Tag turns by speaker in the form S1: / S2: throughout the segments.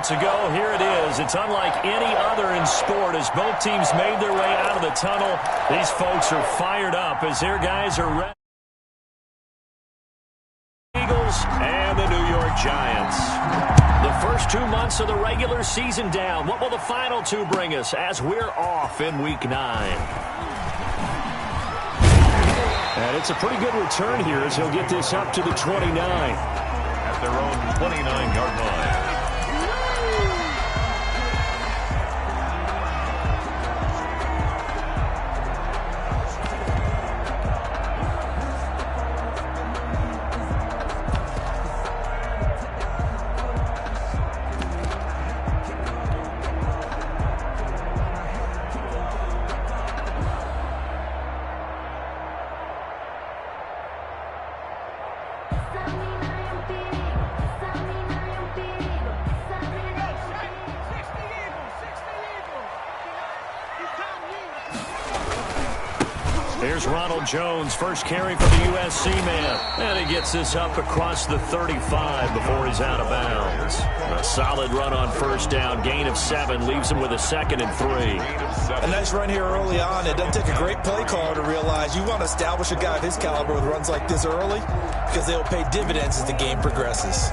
S1: moments ago. Here it is. It's unlike any other in sport as both teams made their way out of the tunnel. These folks are fired up as their guys are ready. Eagles and the New York Giants. The first 2 months of the regular season down. What will the final two bring us as we're off in Week 9? And it's a pretty good return here as he'll get this up to the 29.
S2: At their own 29-yard line.
S1: Here's Ronald Jones, first carry for the USC man. And he gets this up across the 35 before he's out of bounds. A solid run on first down. Gain of 7 leaves him with a 2nd and 3.
S3: A nice run here early on. It doesn't take a great play caller to realize you want to establish a guy of his caliber with runs like this early because they'll pay dividends as the game progresses.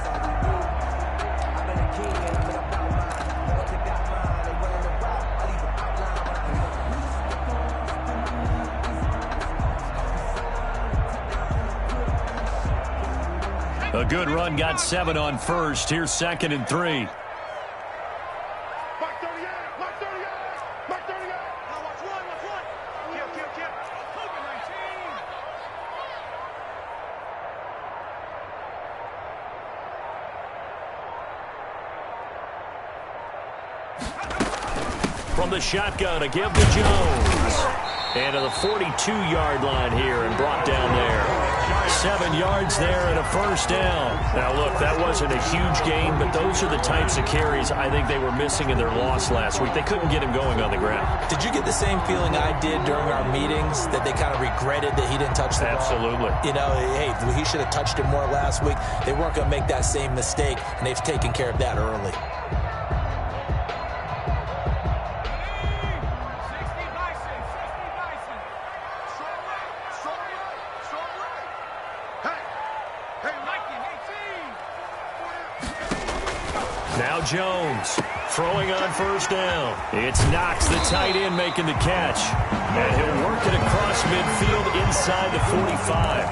S1: A good run, got 7 on first. Here's 2nd and 3. From the shotgun, a give to Jones. And to the 42-yard line here and brought down there. 7 yards there and a first down. Now, look, that wasn't a huge gain, but those are the types of carries I think they were missing in their loss last week. They couldn't get him going on the ground.
S3: Did you get the same feeling I did during our meetings, that they kind of regretted that he didn't touch the ball?
S1: Absolutely.
S3: You know, hey, he should have touched it more last week. They weren't going to make that same mistake, and they've taken care of that early.
S1: Now Jones throwing on first down. It's Knox, the tight end, making the catch. And he'll work it across midfield inside the 45.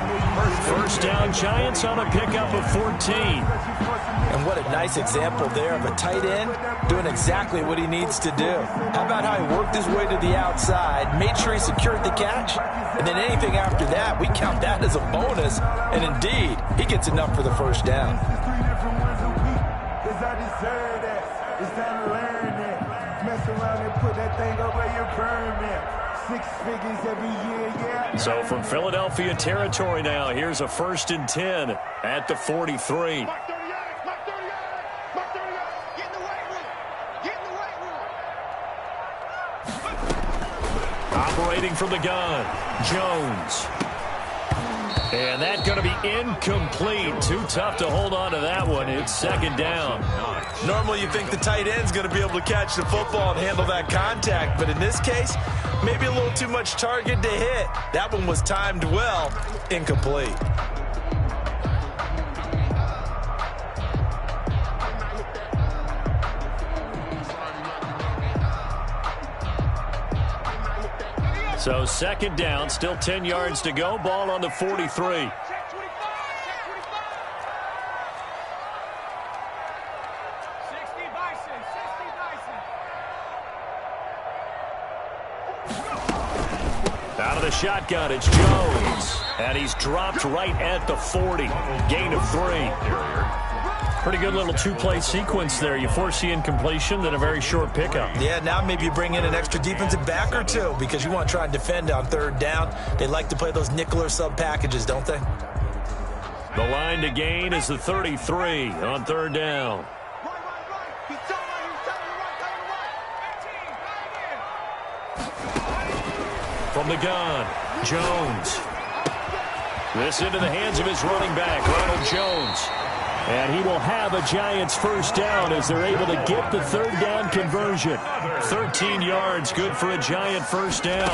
S1: First down, Giants on a pickup of 14.
S3: And what a nice example there of a tight end doing exactly what he needs to do. How about how he worked his way to the outside, made sure he secured the catch, and then anything after that, we count that as a bonus. And indeed, he gets enough for the first down.
S4: It's time to learn that. Mess around and put that thing over your permit. 6 figures every year, yeah.
S1: So from Philadelphia territory now, here's a 1st and 10 at the 43.
S4: Mark 38, Mark 38, Mark 38. Get in the weight room. Get in the weight room.
S1: Operating from the gun, Jones. And that's going to be incomplete. Too tough to hold on to that one. It's 2nd down.
S3: Normally you think the tight end's going to be able to catch the football and handle that contact, but in this case, maybe a little too much target to hit. That one was timed well, incomplete.
S1: So 2nd down, still 10 yards to go. Ball on the 43. Out of the shotgun, it's Jones. And he's dropped right at the 40. Gain of 3. Pretty good little 2-play sequence there. You force the incompletion, then a very short pickup.
S3: Yeah, now maybe you bring in an extra defensive back or two because you want to try and defend on 3rd down. They like to play those nickel or sub packages, don't they?
S1: The line to gain is the 33 on 3rd down. From the gun, Jones. This into the hands of his running back, Ronald Jones. And he will have a Giants first down as they're able to get the third down conversion. 13 yards, good for a Giant first down.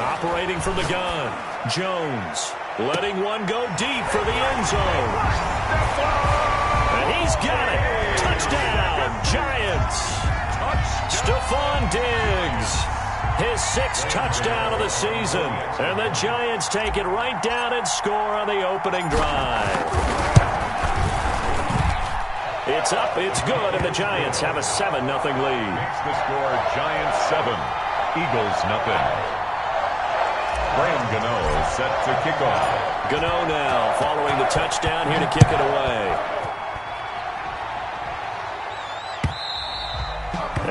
S1: Operating from the gun, Jones letting one go deep for the end zone. And he's got it. Touchdown, Giants. Stephon Diggs, his 6th touchdown of the season. And the Giants take it right down and score on the opening drive. It's up, it's good, and the Giants have a 7-0 lead.
S2: Makes the score Giants 7, Eagles nothing. Graham Gano set to kick off.
S1: Gano now following the touchdown here to kick it away.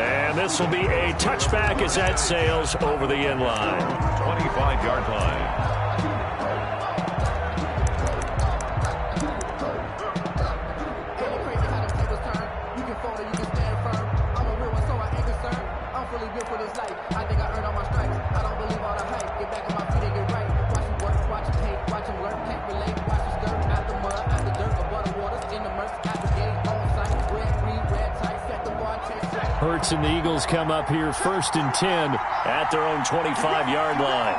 S1: And this will be a touchback as that sails over the end line.
S2: 25-yard line.
S1: Hurts and the Eagles come up here 1st and 10 at their own 25-yard line.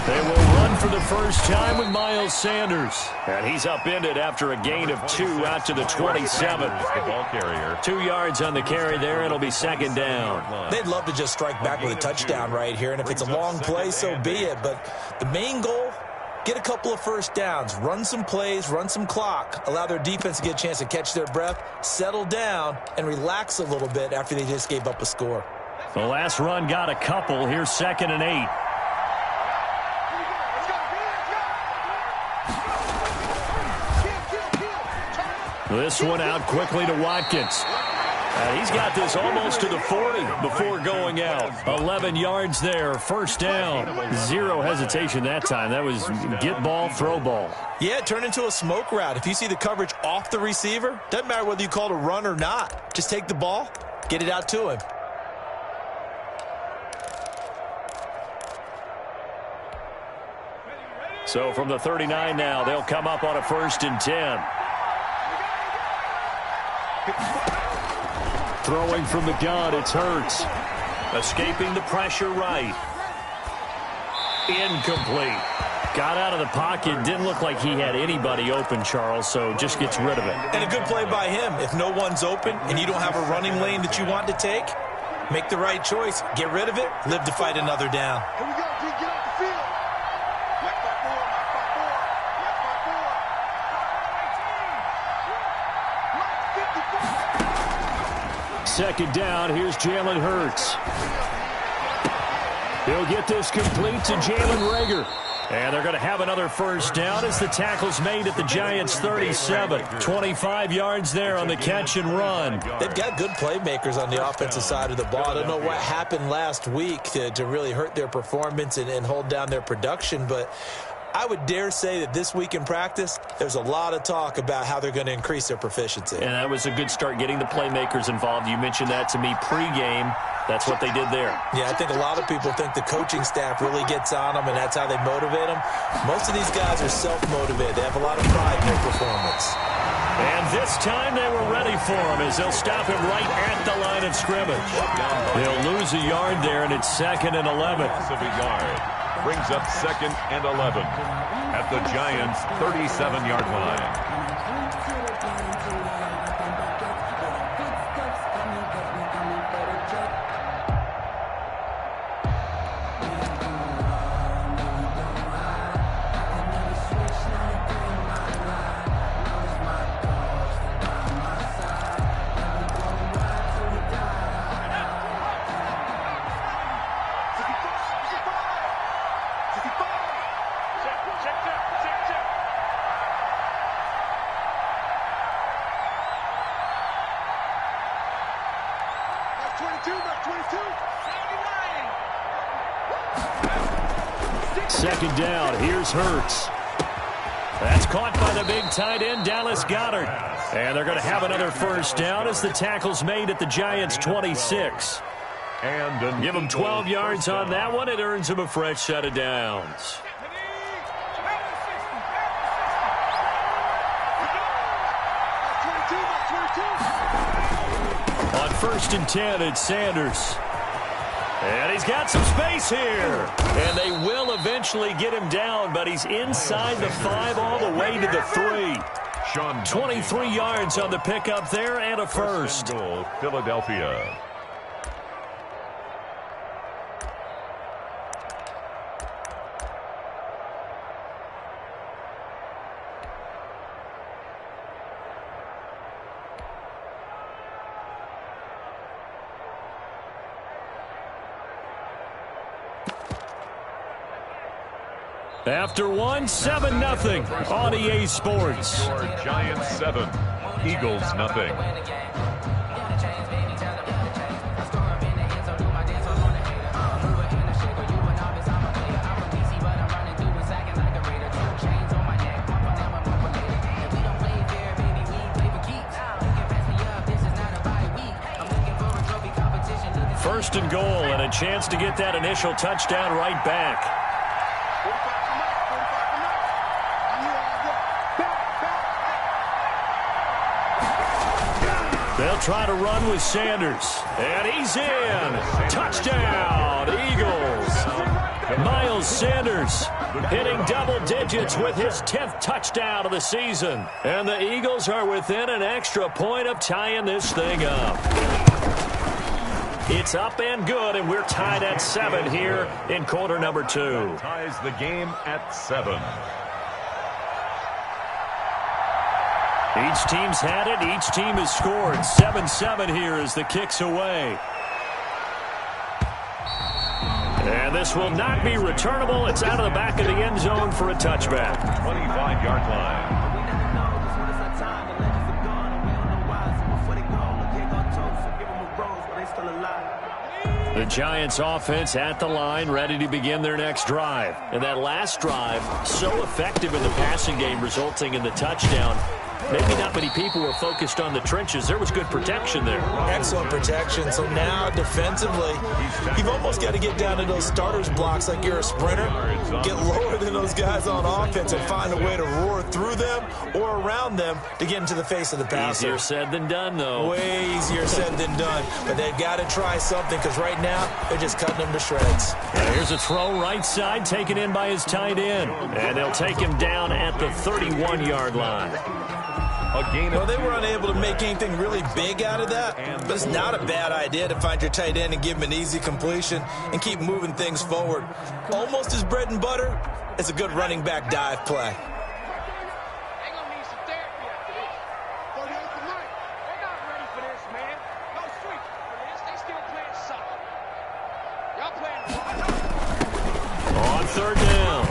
S1: They will run for the first time with Miles Sanders. And he's upended after a gain of 2 out to the 27.
S2: The ball carrier.
S1: 2 yards on the carry there. It'll be second down.
S3: They'd love to just strike back with a touchdown right here. And if it's a long play, so be it. But the main goal, get a couple of first downs, run some plays, run some clock, allow their defense to get a chance to catch their breath, settle down, and relax a little bit after they just gave up a score.
S1: The last run got a couple. Here's 2nd and 8. This one out quickly to Watkins. He's got this almost to the 40 before going out. 11 yards there, first down. 0 hesitation that time. That was get ball, throw ball.
S3: Yeah, it turned into a smoke route. If you see the coverage off the receiver, doesn't matter whether you call it a run or not. Just take the ball, get it out to him.
S1: So from the 39 now, they'll come up on a 1st and 10. Throwing from the gun, it's Hurts. Escaping the pressure right. Incomplete. Got out of the pocket. Didn't look like he had anybody open, Charles, so just gets rid of it.
S3: And a good play by him. If no one's open and you don't have a running lane that you want to take, make the right choice. Get rid of it. Live to fight another down.
S4: Here we go, D. Get off the field. Left by 4, left by 4, left by 4.
S1: 2nd down, here's Jalen Hurts. He'll get this complete to Jalen Reagor. And they're going to have another first down as the tackle's made at the Giants' 37. 25 yards there on the catch and run.
S3: They've got good playmakers on the offensive side of the ball. I don't know what happened last week to really hurt their performance and hold down their production, but I would dare say that this week in practice, there's a lot of talk about how they're going to increase their proficiency.
S1: And that was a good start getting the playmakers involved. You mentioned that to me pregame. That's what they did there.
S3: Yeah, I think a lot of people think the coaching staff really gets on them, and that's how they motivate them. Most of these guys are self-motivated. They have a lot of pride in their performance.
S1: And this time they were ready for him as they'll stop him right at the line of scrimmage. They'll lose a yard there, and it's 2nd and 11.
S2: Of a yard. Brings up 2nd and 11 at the Giants' 37-yard line.
S1: Second down, here's Hurts. That's caught by the big tight end, Dallas Goedert. And they're going to have another first down as the tackle's made at the Giants' 26.
S2: And
S1: give him 12 yards on that one. It earns him a fresh set of downs. On 1st and 10, it's Sanders. And he's got some space here. And they will eventually get him down, but he's inside the 5 all the way to the 3. 23 yards on the pickup there and a first.
S2: Goal, Philadelphia.
S1: After one, 7-0 on EA Sports.
S2: Giants 7, Eagles nothing.
S1: First and goal and a chance to get that initial touchdown right back. They'll try to run with Sanders. And he's in. Touchdown, Eagles. Miles Sanders hitting double digits with his 10th touchdown of the season. And the Eagles are within an extra point of tying this thing up. It's up and good, and we're tied at 7 here in quarter number 2.
S2: Ties the game at 7.
S1: Each team's had it. Each team has scored. 7-7 here as the kick's away. And this will not be returnable. It's out of the back of the end zone for a touchback.
S2: 25-yard line.
S1: The Giants offense at the line, ready to begin their next drive. And that last drive, so effective in the passing game, resulting in the touchdown. Maybe not many people were focused on the trenches. There was good protection there.
S3: Excellent protection. So now defensively, you've almost got to get down to those starters blocks like you're a sprinter. Get lower than those guys on offense and find a way to roar through them or around them to get into the face of the passer.
S1: Easier said than done, though.
S3: Way easier said than done. But they've got to try something because right now they're just cutting them to shreds.
S1: And here's a throw right side taken in by his tight end. And they'll take him down at the 31-yard line.
S3: Well, they were unable to make anything really big out of that, but it's not a bad idea to find your tight end and give him an easy completion and keep moving things forward. Almost as bread and butter as a good running back dive play.
S1: On 3rd down,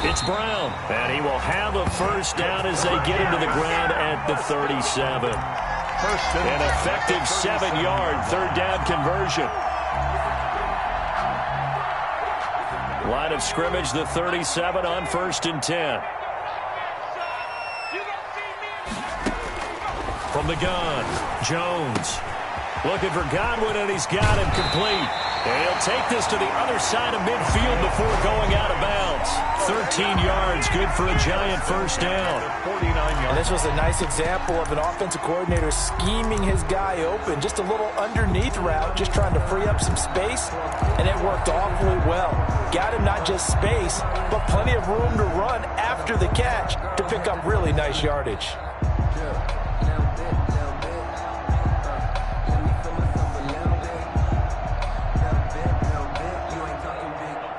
S1: it's Brown, and he will have a first down as they get him to the ground at the 37. An effective 7-yard 3rd down conversion. Line of scrimmage, the 37 on 1st and 10. From the gun, Jones looking for Godwin, and he's got him complete. And he'll take this to the other side of midfield before going out of bounds. 13 yards, good for a Giant first down.
S2: 49 yards.
S3: And this was a nice example of an offensive coordinator scheming his guy open. Just a little underneath route, just trying to free up some space, and it worked awfully well. Got him not just space, but plenty of room to run after the catch to pick up really nice yardage.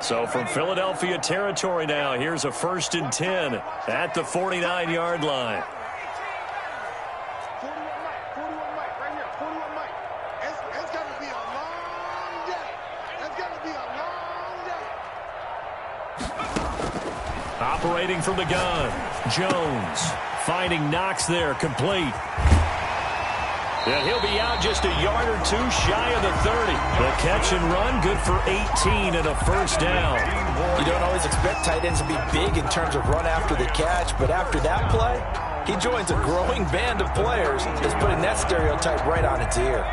S1: So from Philadelphia territory now, here's a 1st and 10 at the 49-yard line.
S4: 41 Mike, right here, 41 Mike. It's got to be a long day. It's got to be a long day.
S1: Operating from the gun, Jones finding Knox there, complete. And he'll be out just a yard or two shy of the 30. The catch and run, good for 18 and a first down.
S3: You don't always expect tight ends to be big in terms of run after the catch, but after that play, he joins a growing band of players that's putting that stereotype right on its ear.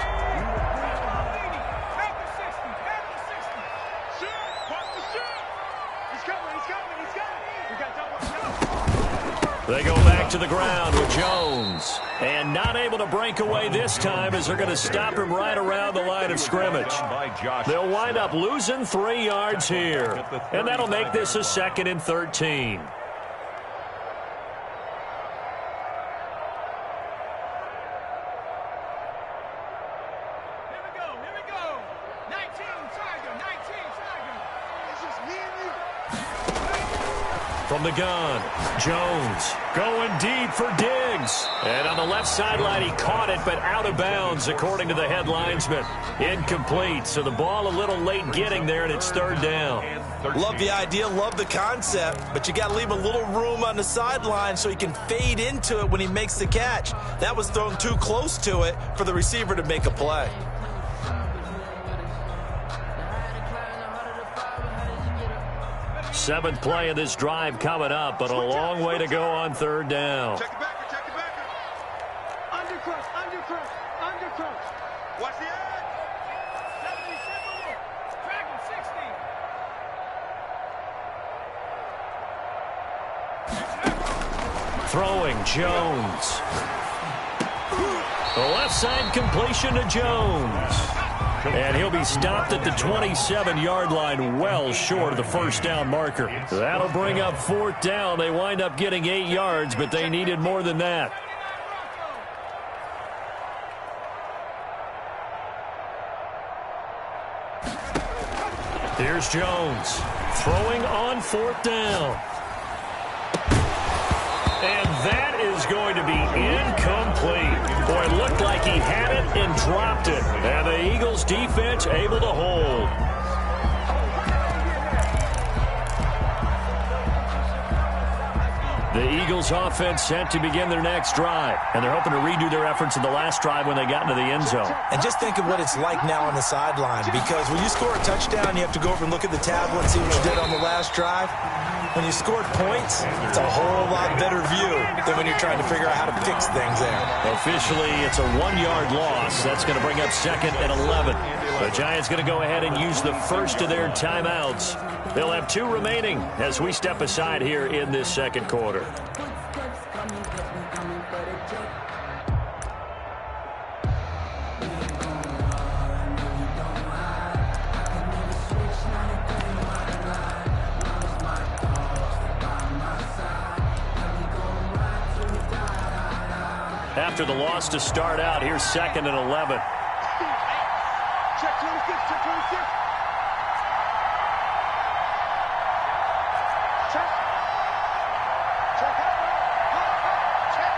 S1: to the ground with Jones. And not able to break away this time as they're going to stop him right around the line of scrimmage. They'll wind up losing 3 yards here. And that'll make this a 2nd and 13. From the gun, Jones going deep for Diggs. And on the left sideline, he caught it, but out of bounds, according to the head linesman. Incomplete, so the ball a little late getting there, and it's 3rd down.
S3: Love the idea, love the concept, but you got to leave a little room on the sideline so he can fade into it when he makes the catch. That was thrown too close to it for the receiver to make a play.
S1: 7th play of this drive coming up, but a long way to go on 3rd down.
S5: Check it back, check it back. Undercross. Watch the edge. 77, track him,
S1: 60. Throwing, Jones. The left side completion to Jones. And he'll be stopped at the 27-yard line, well short of the 1st down marker. That'll bring up 4th down. They wind up getting 8 yards, but they needed more than that. Here's Jones throwing on 4th down. And that is going to be incomplete. Boy, it looked like he had it and dropped it. And the Eagles defense able to hold. The Eagles offense set to begin their next drive. And they're hoping to redo their efforts in the last drive when they got into the end zone.
S3: And just think of what it's like now on the sideline, because when you score a touchdown, you have to go over and look at the tablet and see what you did on the last drive. When you scored points, it's a whole lot better view than when you're trying to figure out how to fix things there.
S1: Officially, it's a 1-yard loss. That's going to bring up 2nd and 11. The Giants going to go ahead and use the first of their timeouts. They'll have 2 remaining as we step aside here in this 2nd quarter. After the loss to start out, here's 2nd and 11.
S5: Check 26, check 26. Check. Check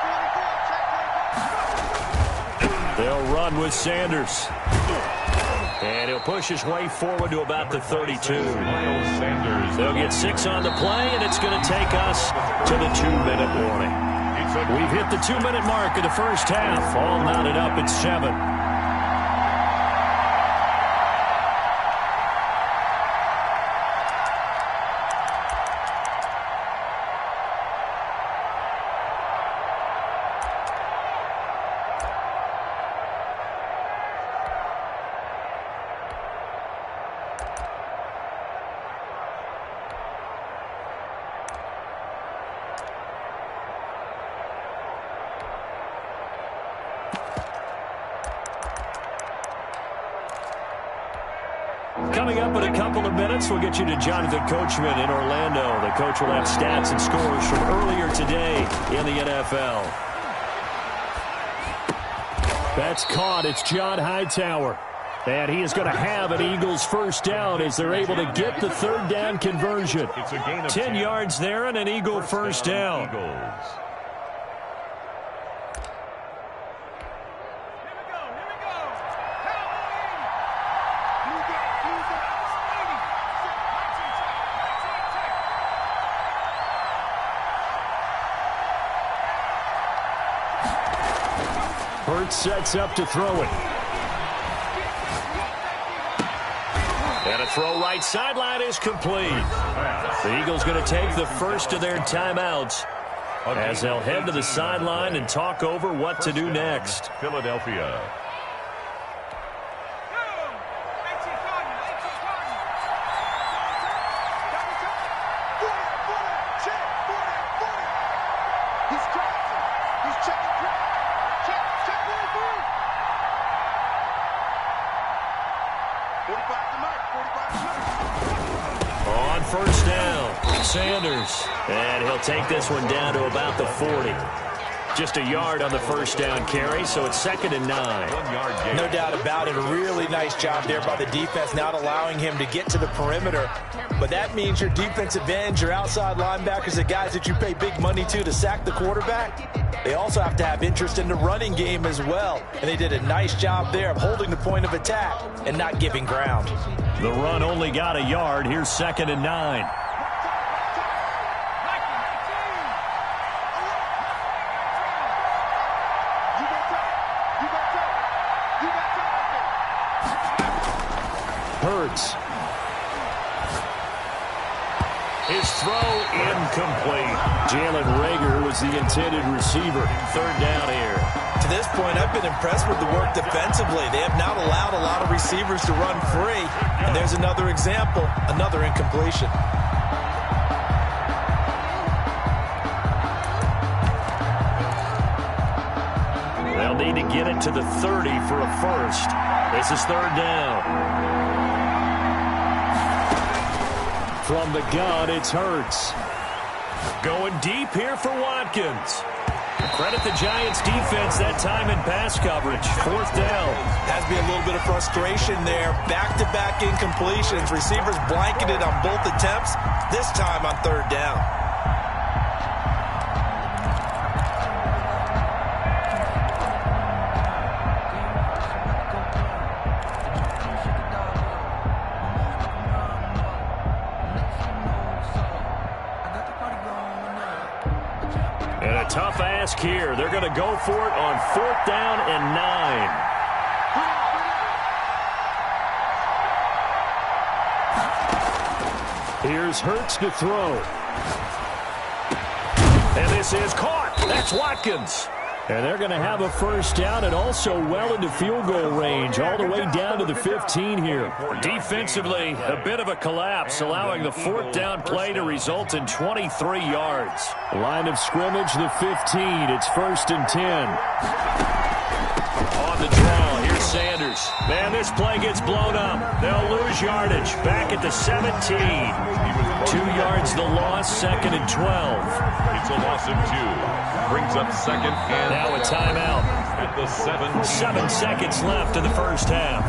S5: 24, check 24.
S1: They'll run with Sanders. And he'll push his way forward to about the 32. They'll get 6 on the play, and it's going to take us to the 2-minute warning. We've hit the 2-minute mark of the first half. All knotted up at 7. Coming up in a couple of minutes, we'll get you to Jonathan Coachman in Orlando. The coach will have stats and scores from earlier today in the NFL. That's caught. It's John Hightower. And he is going to have an Eagles first down as they're able to get the 3rd down conversion. 10 yards there and an Eagle first down. Sets up to throw it. And a throw right sideline is complete. The Eagles going to take the first of their timeouts as they'll head to the sideline and talk over what to do next.
S2: Philadelphia.
S5: He's trapped.
S1: Sanders. And he'll take this one down to about the 40. Just a yard on the first down carry, so it's 2nd and 9.
S3: No doubt about it. A really nice job there by the defense, not allowing him to get to the perimeter. But that means your defensive ends, your outside linebackers, the guys that you pay big money to sack the quarterback, they also have to have interest in the running game as well. And they did a nice job there of holding the point of attack and not giving ground.
S1: The run only got a yard. Here's 2nd and 9. Hurts. His throw incomplete. Jalen Reagor was the intended receiver. 3rd down here.
S3: To this point, I've been impressed with the work defensively. They have not allowed a lot of receivers to run free. And there's another example, another incompletion.
S1: They'll need to get it to the 30 for a first. This is 3rd down. From the gun, it's Hurts. Going deep here for Watkins. Credit the Giants' defense that time in pass coverage. 4th down.
S3: Has to be a little bit of frustration there. Back-to-back incompletions. Receivers blanketed on both attempts. This time on 3rd down.
S1: And a tough ask here. They're going to go for it on 4th down and 9. Here's Hurts to throw. And this is caught. That's Watkins. And they're going to have a first down and also well into field goal range, all the way down to the 15 here. Defensively, a bit of a collapse, allowing the 4th down play to result in 23 yards. Line of scrimmage, the 15. It's 1st and 10. On the draw, here's Sanders. Man, this play gets blown up. They'll lose yardage. Back at the 17. 2 yards the loss, 2nd and 12.
S2: It's a loss of 2. Brings up 2nd and
S1: now a timeout.
S2: At the 7.
S1: 7 seconds left in the first half.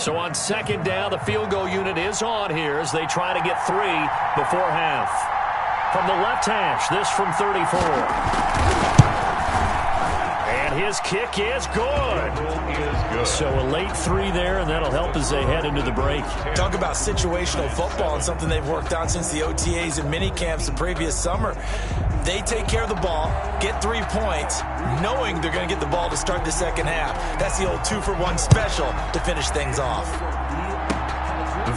S1: So on 2nd down, the field goal unit is on here as they try to get 3 before half. From the left hash, this from 34. And his kick is good. So a late 3 there, and that'll help as they head into the break.
S3: Talk about situational football and something they've worked on since the OTAs and mini camps the previous summer. They take care of the ball, get 3 points, knowing they're going to get the ball to start the second half. That's the old 2-for-1 special to finish things off.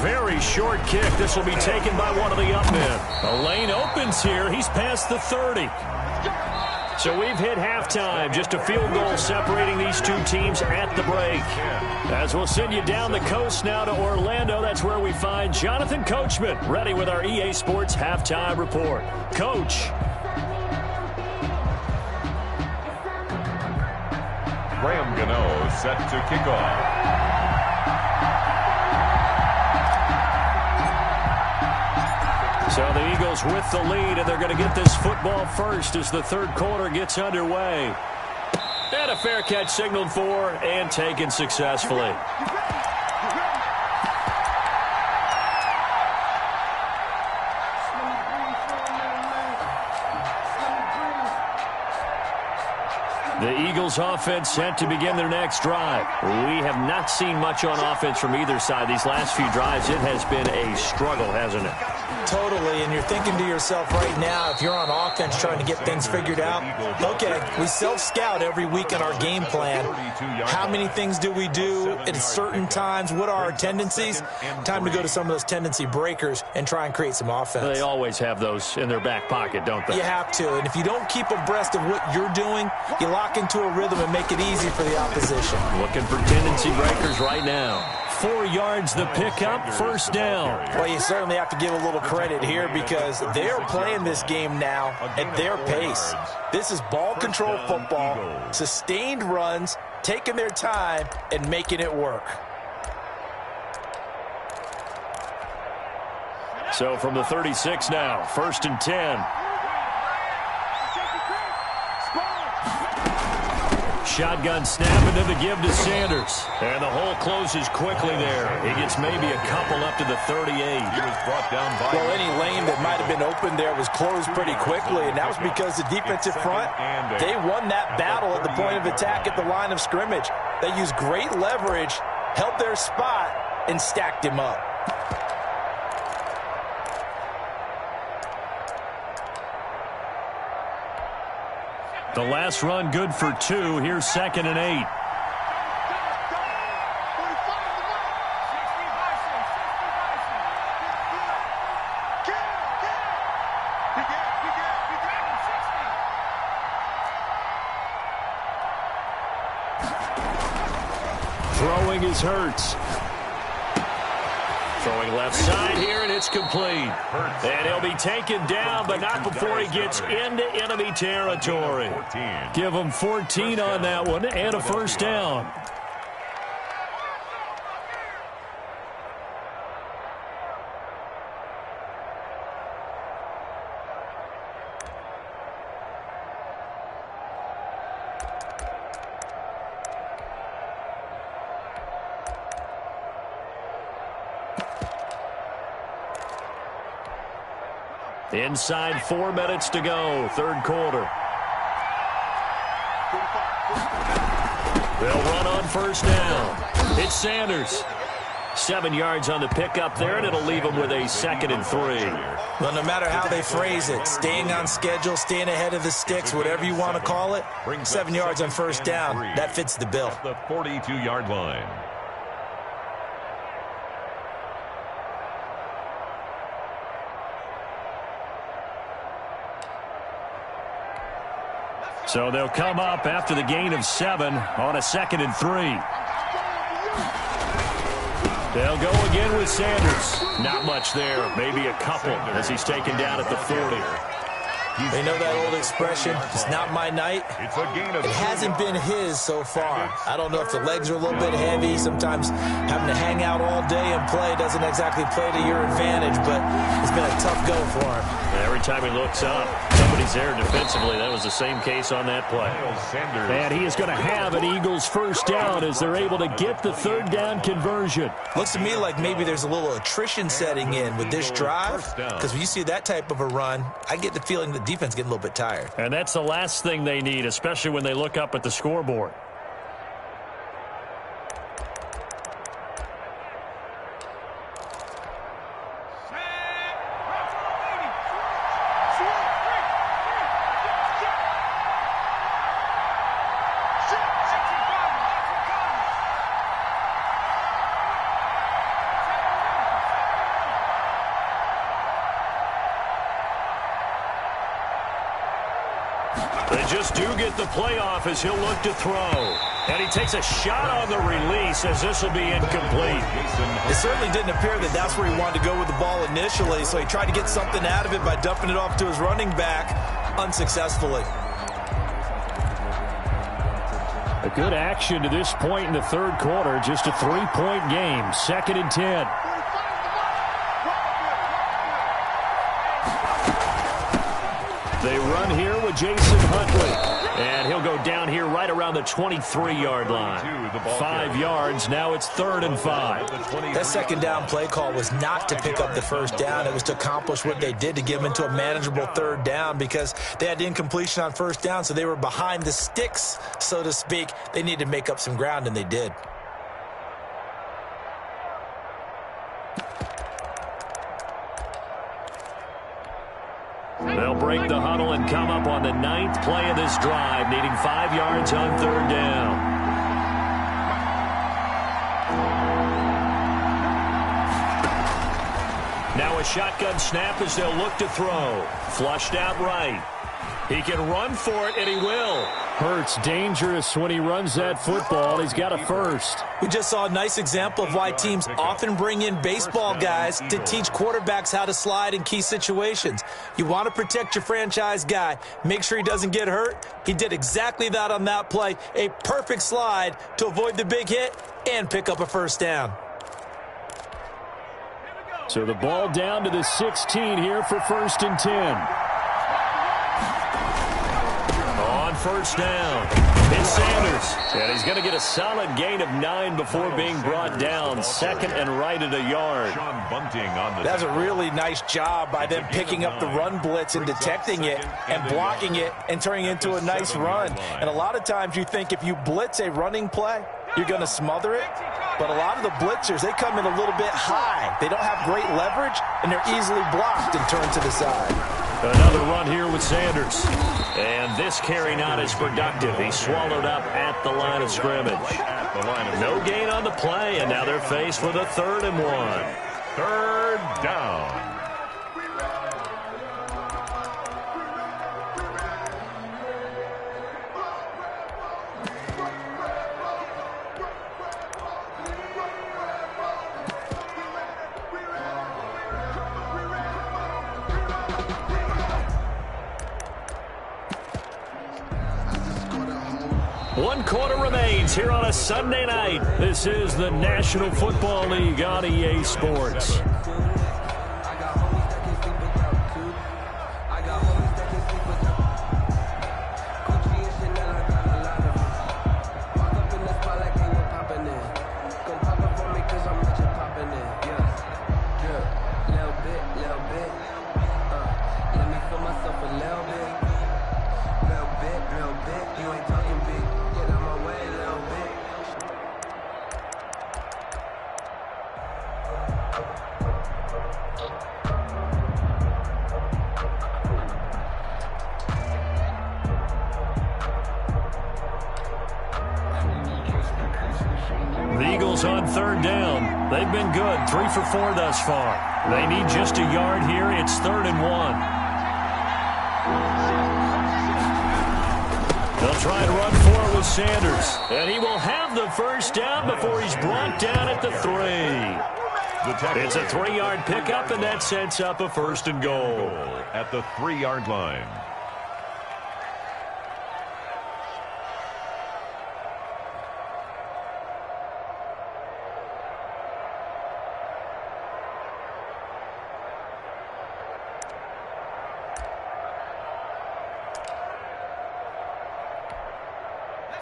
S1: Very short kick. This will be taken by one of the up men. A lane opens here. He's past the 30. So we've hit halftime. Just a field goal separating these two teams at the break. As we'll send you down the coast now to Orlando, that's where we find Jonathan Coachman, ready with our EA Sports Halftime Report. Coach.
S2: Graham Gano set to kick off.
S1: So the Eagles with the lead, and they're going to get this football first as the 3rd quarter gets underway. And a fair catch signaled for and taken successfully. The Eagles offense set to begin their next drive. We have not seen much on offense from either side. These last few drives, it has been a struggle, hasn't it?
S3: Totally, and you're thinking to yourself right now, if you're on offense trying to get things figured out, okay, we self-scout every week in our game plan. How many things do we do at certain times? What are our tendencies? Time to go to some of those tendency breakers and try and create some offense.
S1: They always have those in their back pocket, don't they?
S3: You have to, and if you don't keep abreast of what you're doing, you lock into a rhythm and make it easy for the opposition.
S1: Looking for tendency breakers right now. 4 yards the pickup, first down.
S3: Well, you certainly have to give a little credit here because they're playing this game now at their pace. This is ball control football, sustained runs, taking their time, and making it work.
S1: So from the 36 now, 1st and 10. Shotgun snap into the give to Sanders. And the hole closes quickly there. He gets maybe a couple up to the 38.
S2: He was brought down by...
S3: Well, any lane that might have been open there was closed pretty quickly, and that was because the defensive front, they won that battle at the point of attack at the line of scrimmage. They used great leverage, held their spot, and stacked him up.
S1: The last run good for 2. Here's 2nd and 8. Throwing is Hurts. Throwing left side here, and it's complete. And he'll be taken down, but not before he gets into enemy territory. Give him 14 on that one, and a first down. Inside 4 minutes to go, 3rd quarter. They'll run on first down. It's Sanders. 7 yards on the pickup there, and it'll leave them with a 2nd and 3.
S3: Well, no matter how they phrase it, staying on schedule, staying ahead of the sticks, whatever you want to call it, 7 yards on first down, that fits the bill.
S2: The 42-yard line.
S1: So they'll come up after the gain of 7 on a 2nd and 3. They'll go again with Sanders. Not much there, maybe a couple as he's taken down at the 40.
S3: They know that old expression, it's not my night. It hasn't been his so far. I don't know if the legs are a little bit heavy. Sometimes having to hang out all day and play doesn't exactly play to your advantage, but it's been a tough go for him.
S1: Every time he looks up, somebody's there defensively. That was the same case on that play. And he is going to have an Eagles first down as they're able to get the 3rd down conversion.
S3: Looks to me like maybe there's a little attrition setting in with this drive, because when you see that type of a run, I get the feeling the defense getting a little bit tired.
S1: And that's the last thing they need, especially when they look up at the scoreboard. They just do get the playoff as he'll look to throw. And he takes a shot on the release as this will be incomplete.
S3: It certainly didn't appear that that's where he wanted to go with the ball initially, so he tried to get something out of it by dumping it off to his running back unsuccessfully.
S1: A good action to this point in the 3rd quarter. Just a 3-point game. 2nd and 10. They run here with Jason Huntley. And he'll go down here right around the 23-yard line. 5 yards. Now it's 3rd and 5.
S3: That 2nd down play call was not to pick up the first down. It was to accomplish what they did to get them into a manageable 3rd down because they had incompletion on first down, so they were behind the sticks, so to speak. They needed to make up some ground, and they did.
S1: They'll break the huddle and come up on the 9th play of this drive, needing 5 yards on 3rd down. Now a shotgun snap as they'll look to throw. Flushed out right. He can run for it, and he will. Hurts dangerous when he runs that football. He's got a first.
S3: We just saw a nice example of why teams often bring in baseball guys to teach quarterbacks how to slide in key situations. You want to protect your franchise guy. Make sure he doesn't get hurt. He did exactly that on that play. A perfect slide to avoid the big hit and pick up a first down.
S1: So the ball down to the 16 here for 1st and 10. On first down, it's Sanders. And he's going to get a solid gain of 9 before being brought down. 2nd and right at a yard.
S3: That's a really nice job by them picking up the run blitz and detecting it and blocking it and turning it into a nice run. And a lot of times you think if you blitz a running play, you're going to smother it. But a lot of the blitzers, they come in a little bit high. They don't have great leverage, and they're easily blocked and turned to the side.
S1: Another run here with Sanders. And this carry not as productive. He's swallowed up at the line of scrimmage. No gain on the play, and now they're faced with a 3rd and 1.
S2: 3rd down.
S1: One quarter remains here on a Sunday night. This is the National Football League on EA Sports. On 3rd down. They've been good. 3 for 4 thus far. They need just a yard here. It's 3rd and 1. They'll try and run for it with Sanders. And he will have the first down before he's brought down at the 3. It's a 3-yard pickup, and that sets up a 1st and goal.
S2: At the 3-yard line.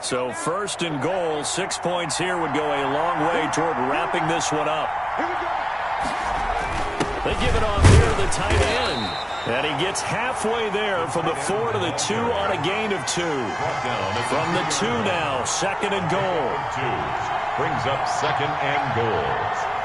S1: So 1st and goal, 6 points here would go a long way toward wrapping this one up. They give it off here to the tight end. And he gets halfway there from the 4 to the 2 on a gain of 2. From the 2 now, 2nd and goal.
S2: Brings up 2nd and goal.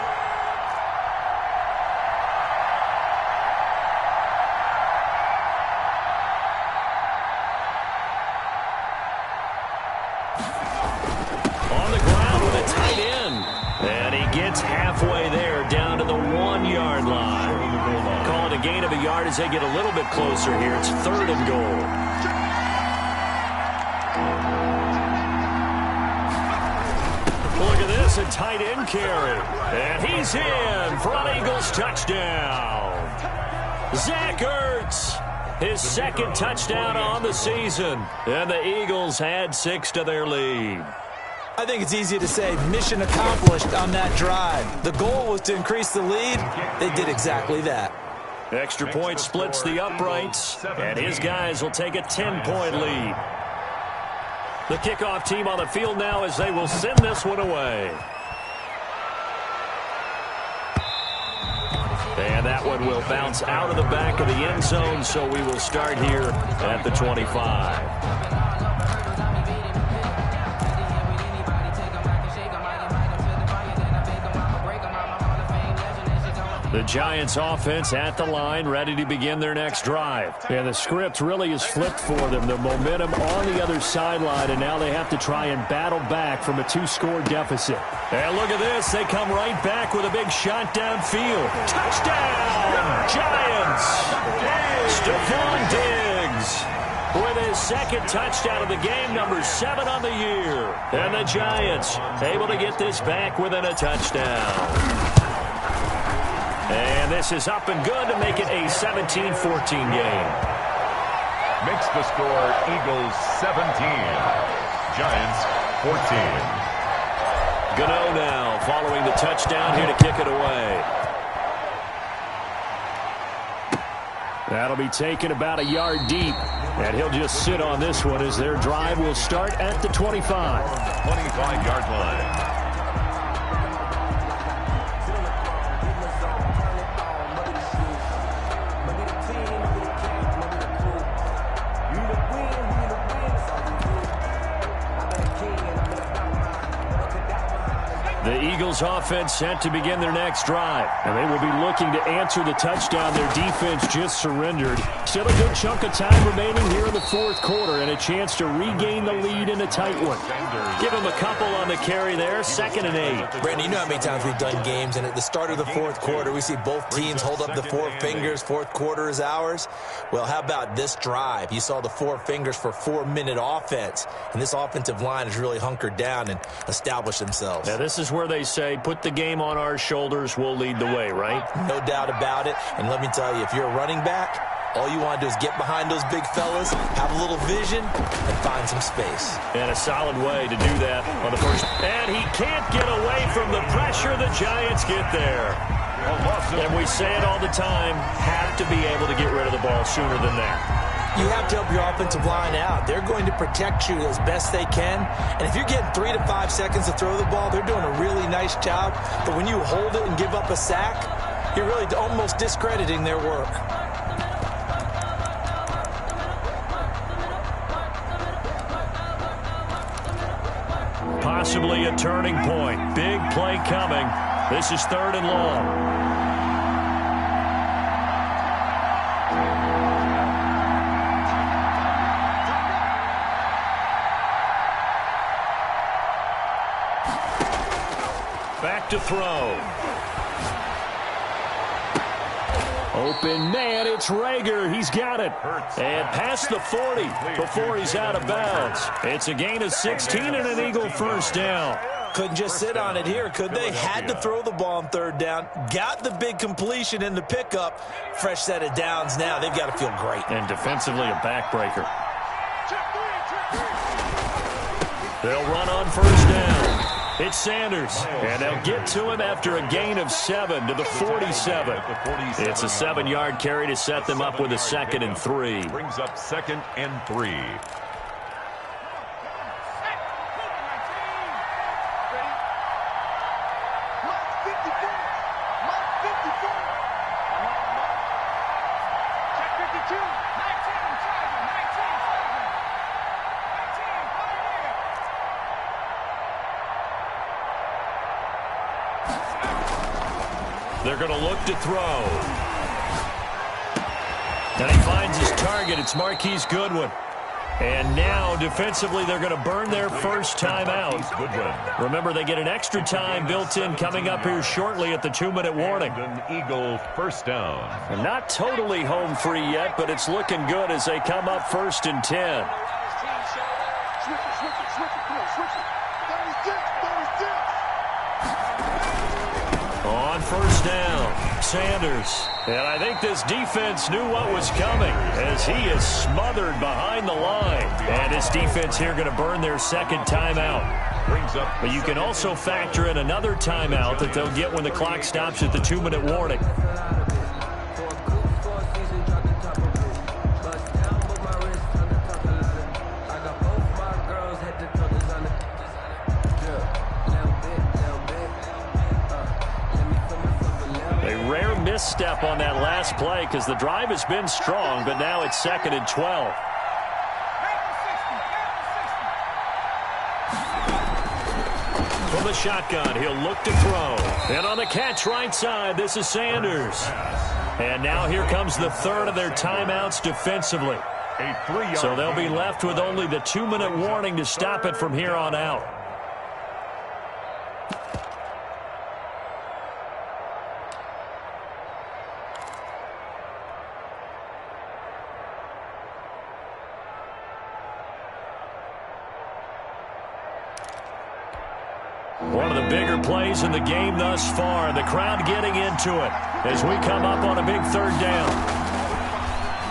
S1: Halfway there, down to the 1-yard line. Call it a gain of a yard as they get a little bit closer here. It's 3rd and goal. Look at this, a tight end carry. And he's in for an Eagles touchdown. Zach Ertz, his 2nd touchdown on the season. And the Eagles add 6 to their lead.
S3: I think it's easy to say mission accomplished on that drive. The goal was to increase the lead. They did exactly that.
S1: Extra point splits the uprights, and his guys will take a 10-point lead. The kickoff team on the field now as they will send this one away. And that one will bounce out of the back of the end zone, so we will start here at the 25. The Giants offense at the line, ready to begin their next drive. And the script really is flipped for them. The momentum on the other sideline, and now they have to try and battle back from a 2-score deficit. And look at this. They come right back with a big shot downfield. Touchdown, Giants! Stephon Diggs. with his second touchdown of the game, number 7 on the year. And the Giants able to get this back within a touchdown. And this is up and good to make it a 17-14 game.
S2: Makes the score Eagles 17, Giants 14.
S1: Gano now following the touchdown here to kick it away. That'll be taken about a yard deep, and he'll just sit on this one as their drive will start at the 25.
S2: 25-yard line.
S1: The Eagles offense set to begin their next drive, and they will be looking to answer the touchdown their defense just surrendered. Still a good chunk of time remaining here in the fourth quarter and a chance to regain the lead in a tight one. Give them a couple on the carry there, 2nd and 8.
S3: Brandon, you know how many times we've done games, and at the start of the fourth quarter, we see both teams hold up the 4 fingers, fourth quarter is ours. Well, how about this drive? You saw the 4 fingers for 4-minute offense, and this offensive line has really hunkered down and established themselves.
S1: Now, this is where they say, put the game on our shoulders, we'll lead the way, right?
S3: No doubt about it. And let me tell you, if you're a running back, all you want to do is get behind those big fellas, have a little vision, and find some space.
S1: And a solid way to do that on the first. And he can't get away from the pressure. The Giants get there. And we say it all the time, have to be able to get rid of the ball sooner than that.
S3: You have to help your offensive line out. They're going to protect you as best they can. And if you're getting 3 to 5 seconds to throw the ball, they're doing a really nice job. But when you hold it and give up a sack, you're really almost discrediting their work.
S1: Possibly a turning point. Big play coming. This is 3rd and long. Back to throw. Open man, it's Rager. He's got it. And past the 40 before he's out of bounds. It's a gain of 16 and an Eagle first down.
S3: Couldn't just sit on it here, could they? Had to throw the ball on 3rd down. Got the big completion in the pickup. Fresh set of downs now. They've got to feel great.
S1: And defensively, a backbreaker. They'll run on 1st down. It's Sanders, and they'll get to him after a gain of 7 to the 47. It's a 7-yard carry to set them up with a 2nd and 3.
S2: Brings up 2nd and 3.
S1: They're going to look to throw. And he finds his target. It's Marquise Goodwin. And now, defensively, they're going to burn their first timeout. Remember, they get an extra time built in coming up here shortly at the 2-minute warning.
S2: An Eagle first down.
S1: And not totally home free yet, but it's looking good as they come up 1st and 10. On 1st down, Sanders. And I think this defense knew what was coming as he is smothered behind the line. And this defense here going to burn their 2nd timeout.
S2: Brings up.
S1: But you can also factor in another timeout that they'll get when the clock stops at the 2-minute warning. Misstep on that last play because the drive has been strong, but now it's 2nd and 12. From the shotgun, he'll look to throw. And on the catch right side, this is Sanders. And now here comes the 3rd of their timeouts defensively. So they'll be left with only the 2-minute warning to stop it from here on out. One of the bigger plays in the game thus far. The crowd getting into it as we come up on a big third down.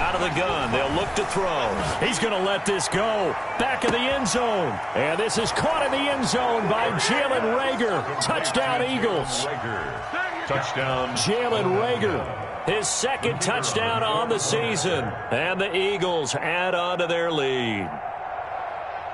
S1: Out of the gun, they'll look to throw. He's going to let this go. Back of the end zone. And this is caught in the end zone by Jalen Reagor. Touchdown, Eagles.
S2: Touchdown.
S1: Jalen Reagor, his second touchdown on the season. And the Eagles add on to their lead.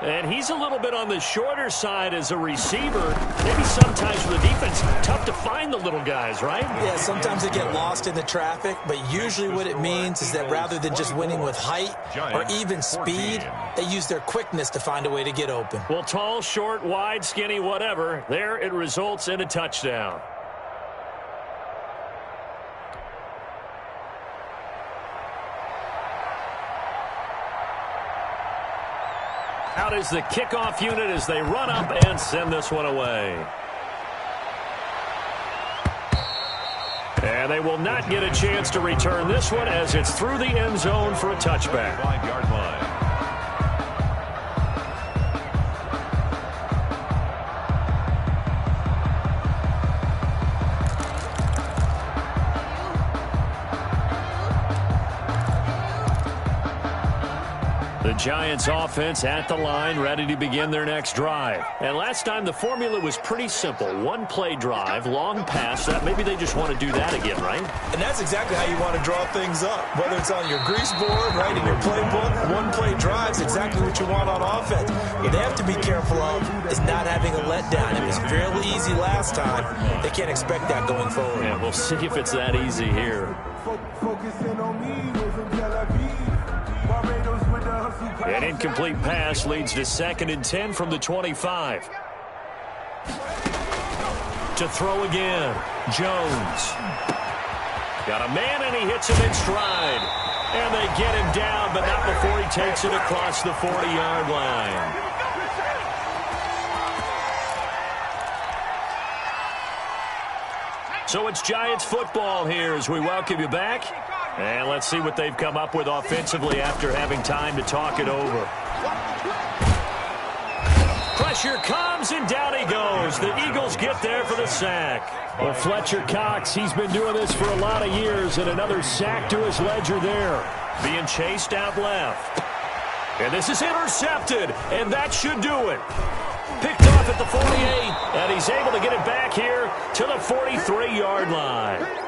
S1: And he's a little bit on the shorter side as a receiver. Maybe sometimes for the defense, tough to find the little guys, right?
S3: Yeah, sometimes they get lost in the traffic, but usually what it means is that rather than just winning with height or even speed, they use their quickness to find a way to get open.
S1: Well, tall, short, wide, skinny, whatever, there it results in a touchdown. Out is the kickoff unit as they run up and send this one away. And they will not get a chance to return this one as it's through the end zone for a touchback.
S2: 5-yard line.
S1: The Giants offense at the line, ready to begin their next drive. And last time the formula was pretty simple. One play drive, long pass. Maybe they just want to do that again, right?
S3: And that's exactly how you want to draw things up. Whether it's on your grease board, right, in your playbook, one play drive is exactly what you want on offense. What they have to be careful of is not having a letdown. It was fairly easy last time. They can't expect that going forward.
S1: Yeah, we'll see if it's that easy here.
S4: Focusing on me, we're from Tel Aviv. Barbados with the hustle.
S1: An incomplete pass leads to 2nd and 10 from the 25. To throw again, Jones. Got a man and he hits him in stride. And they get him down, but not before he takes it across the 40-yard line. So it's Giants football here as we welcome you back. And let's see what they've come up with offensively after having time to talk it over. Pressure comes, and down he goes. The Eagles get there for the sack. Well, Fletcher Cox, he's been doing this for a lot of years, and another sack to his ledger there. Being chased out left. And this is intercepted, and that should do it. Picked off at the 48, and he's able to get it back here to the 43-yard line.